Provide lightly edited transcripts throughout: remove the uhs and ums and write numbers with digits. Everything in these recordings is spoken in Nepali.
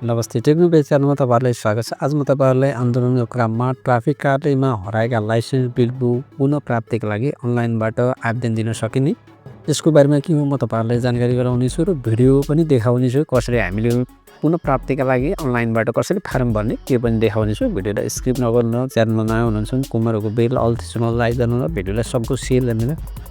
नमस्ते, टेक्नो बी च्यानलमा तपाईहरुलाई स्वागत छ। आज म तपाईहरुलाई आन्दोलनको क्रममा ट्राफिक कार्यालयमा हराएका लाइसेन्स बिल पुनः प्राप्तिका लागि अनलाइनबाट आवेदन दिन सकिने यसको बारेमा के हो म तपाईहरुलाई जानकारी गराउने छु र भिडियो पनि देखाउने छु। कसरी हामीले पुनः प्राप्तिका लागि अनलाइनबाट कसरी फारम भर्ने के पनि देखाउने छु। भिडियोलाई स्किप नगर्नु, च्यानलमा नयाँ हुनुहुन्छ भने कुमारको बेल अल थिच्नुलाई लाइक गर्नु र भिडियोलाई सबको सेयर गर्नु।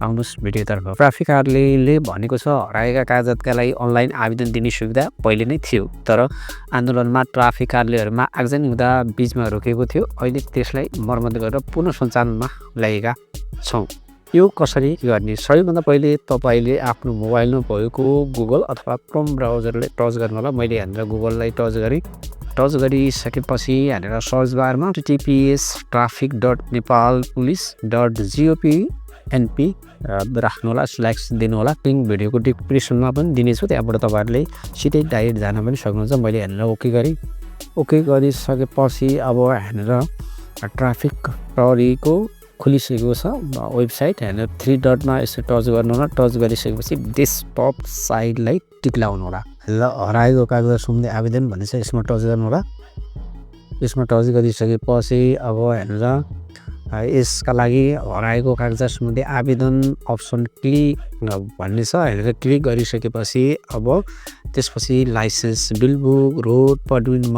आउनुस् भिडियोतर्फ। ट्राफिक कार्यालयले भनेको छ हराएका कागजातका लागि अनलाइन आवेदन दिने सुविधा पहिले नै थियो, तर आन्दोलनमा ट्राफिक कार्यालयहरूमा आगजनी हुँदा बीचमा रोकेको थियो। अहिले त्यसलाई मर्मत गरेर पुनः सञ्चालनमा ल्याएका छौँ। यो कसरी गर्ने? सबैभन्दा पहिले तपाईले आफ्नो मोबाइलमा भएको गुगल अथवा क्रोम ब्राउजरले टच गर्नु होला। मैले यहाँनिर गुगललाई टच गरेँ। टच गरिसकेपछि यहाँनिर सर्च बारमा https://nepalpolice.gov.np राख्नु होला, स्ल्याक्स दिनु होला। लिङ्क भिडियोको डिस्क्रिप्सनमा पनि दिनेछु, त्यहाँबाट तपाईहरुले सिधै डाइरेक्ट जान पनि सक्नुहुन्छ। मैले यहाँनिर ओके गरेँ। ओके गरिसकेपछि अब यहाँनिर ट्राफिक प्रहरीको खुलिसकेको छ वेबसाइट। यहाँनिर 3 डटमा यसो टच गर्नु होला। टच गरिसकेपछि डेस्कटप साइडलाई टिक्लाउनु होला। ल हराएको कागजात सम्बन्धी आवेदन भनेछ, यसमा टच गर्नु होला। यसमा टच गरिसकेपछि अब यहाँनिर यसका लागि हराएको कागजात सम्बन्धी आवेदन अप्सन क्लिक भन्ने छ। यहाँनिर क्लिक गरिसकेपछि अब त्यसपछि licence, bill book, road permit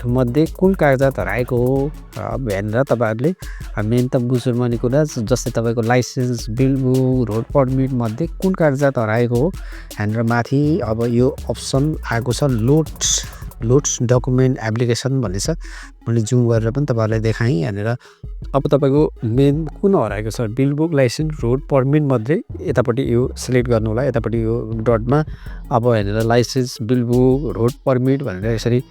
मध्ये कुन कागजात हराएको हो। अब यहाँनिर तपाईहरुले मेन त बुझ्नुपर्ने कुरा जस्तै तपाईको licence, bill book, road permit मध्ये कुन कागजात हराएको हो। यहाँनिर माथि अब यो अप्सन आएको छ लोड्स डकुमेन्ट एप्लिकेसन भन्ने छ। मैले जुम गरेर पनि तपाईहरुलाई देखाएँ। यहाँनिर अब तपाईको मेन कुन हराएको छ, bill book, licence, road permit मध्ये यतापट्टि यो सिलेक्ट गर्नु होला। यतापट्टि यो डटमा अब यहाँनिर licence, bill book, road permit भनेर यसरी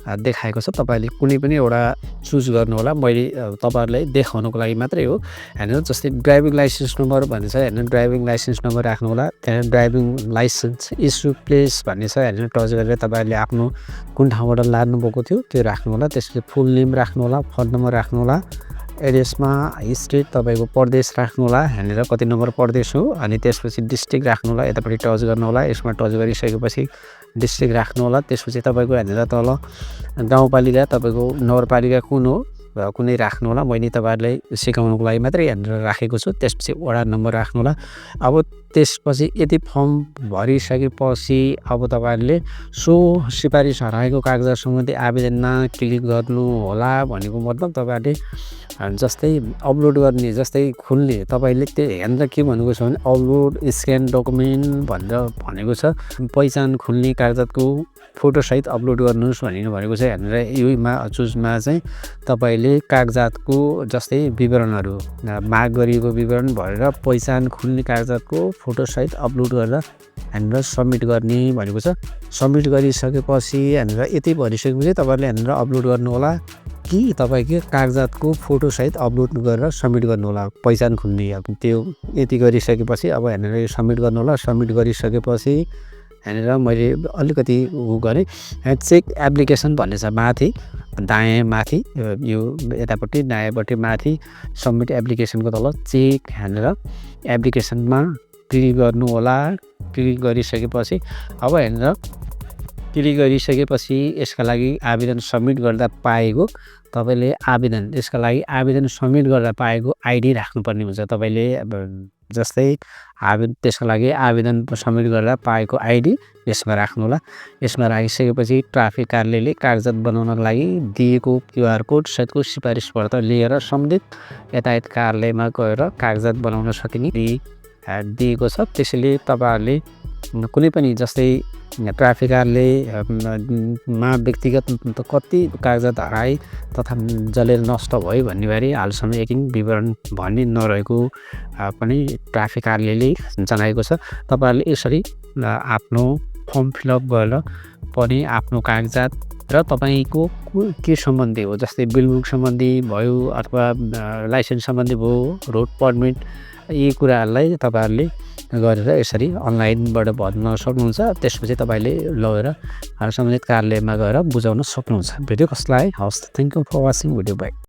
देखाएको छ। तपाईले कुनै पनि एउटा चुज गर्नु होला। मैले तपाईहरुलाई देखाउनको लागि मात्रै हो। यहाँनिर जस्तै ड्राइभिङ लाइसेन्स नम्बर भन्ने छ, यहाँनिर ड्राइभिङ लाइसेन्स नम्बर राख्नु होला। त्यहाँ ड्राइभिङ लाइसेन्स इस्यु प्लेस भन्ने छ, यहाँनिर टच गरेर तपाईहरुले आफ्नो कुन ठाउँबाट लानु भएको थियो त्यो राख्नु होला। त्यसले फुल नेम राख्नु होला, फोन नम्बर राख्नु होला। एड्रेसमा स्टेट तपाईको प्रदेश राख्नु होला। यहाँनिर कति नम्बर प्रदेश हो, अनि त्यसपछि डिस्ट्रिक्ट राख्नु होला। यतापट्टि टच गर्नु होला। यसमा टच गरिसकेपछि डिस्ट्रिक्ट राख्नु होला। त्यसपछि तपाईको यहाँनिर तल गाउँपालिका तपाईको नगरपालिका कुन हो कुनै राख्नु होला। मैले तपाईहरुलाई सिकाउनको लागि मात्रै यहाँनिर राखेको छु। त्यसपछि वडा नम्बर राख्नु होला। अब त्यसपछि यति फर्म भरिसकेपछि अब तपाईहरुले सो सिफारिस हराएको कागजात सम्बन्धी आवेदनमा क्लिक गर्नु होला। भनेको मतलब तपाईहरुले जस्तै अपलोड गर्ने, जस्तै खुल्ने, तपाईले त्यो यहाँनिर के भनेको छ भने अपलोड स्क्यान डकुमेन्ट भनेर भनेको छ। पहिचान खुल्ने कागजातको फोटो सहित अपलोड गर्नुस् भनेको छ। यहाँनिर योमा चुजमा चाहिँ तपाईले कागजातको जस्तै विवरणहरू माग गरिएको विवरण भरेर पहिचान खुल्ने कागजातको फोटो सहित अपलोड गरेर यहाँनिर सबमिट गर्ने भनेको छ। सबमिट गरिसकेपछि यहाँनिर यति भरिसकेपछि तपाईहरुले यहाँनिर अपलोड गर्नु होला कि तपाईको कागजातको फोटो सहित अपलोड गरेर सबमिट गर्नु होला। पहिचान खुल्ने अब त्यो यति गरिसकेपछि अब यहाँनिर यो सबमिट गर्नु होला। सबमिट गरिसकेपछि यहाँनिर मैले अलिकति गरेँ। चेक एप्लिकेसन भन्ने छ माथि दायाँ माथि, यो यतापट्टि दायाँपट्टि माथि सबमिट एप्लिकेसनको तल चेक, यहाँनिर एप्लिकेसनमा क्लिक गर्नु होला। क्लिक गरिसकेपछि अब यहाँनिर क्लिक गरिसकेपछि यसका लागि आवेदन सबमिट गर्दा पाएको तपाईले यसका लागि आवेदन सबमिट गर्दा पाएको आइडी राख्नुपर्ने हुन्छ। तपाईले जस्तै त्यसका लागि आवेदन सबमिट गर्दा पाएको आइडी यसमा राख्नु होला। यसमा राखिसकेपछि ट्राफिक कार्यालयले कागजात बनाउनको लागि दिएको क्युआर कोड सहितको सिफारिस पत्र लिएर सम्बन्धित यातायात कार्यालयमा गएर कागजात बनाउन सकिने दिएको छ। त्यसैले तपाईहरुले कुनै पनि जस्तै ट्राफिक कार्यालयमा व्यक्तिगत कति कागजात हराए तथा जलेर नष्ट भयो भन्ने बारे हालसम्म एकिङ विवरण भन्ने नरहेको पनि ट्राफिक कार्यालयले जनाएको छ। तपाईहरुले यसरी आफ्नो फर्म फिलअप गरेर पनि आफ्नो कागजात र तपाईको के सम्बन्धी हो, जस्तै बिल बुक सम्बन्धी भयो अथवा लाइसेन्स सम्बन्धी भयो, रोड पर्मिट, यी कुराहरूलाई तपाईहरुले गरेर यसरी अनलाइनबाट भर्न सक्नुहुन्छ। त्यसपछि तपाईले लगेर सम्बन्धित कार्यालयमा गएर बुझाउन सक्नुहुन्छ। भिडियो कसलाई हवस्, thank you for watching video by.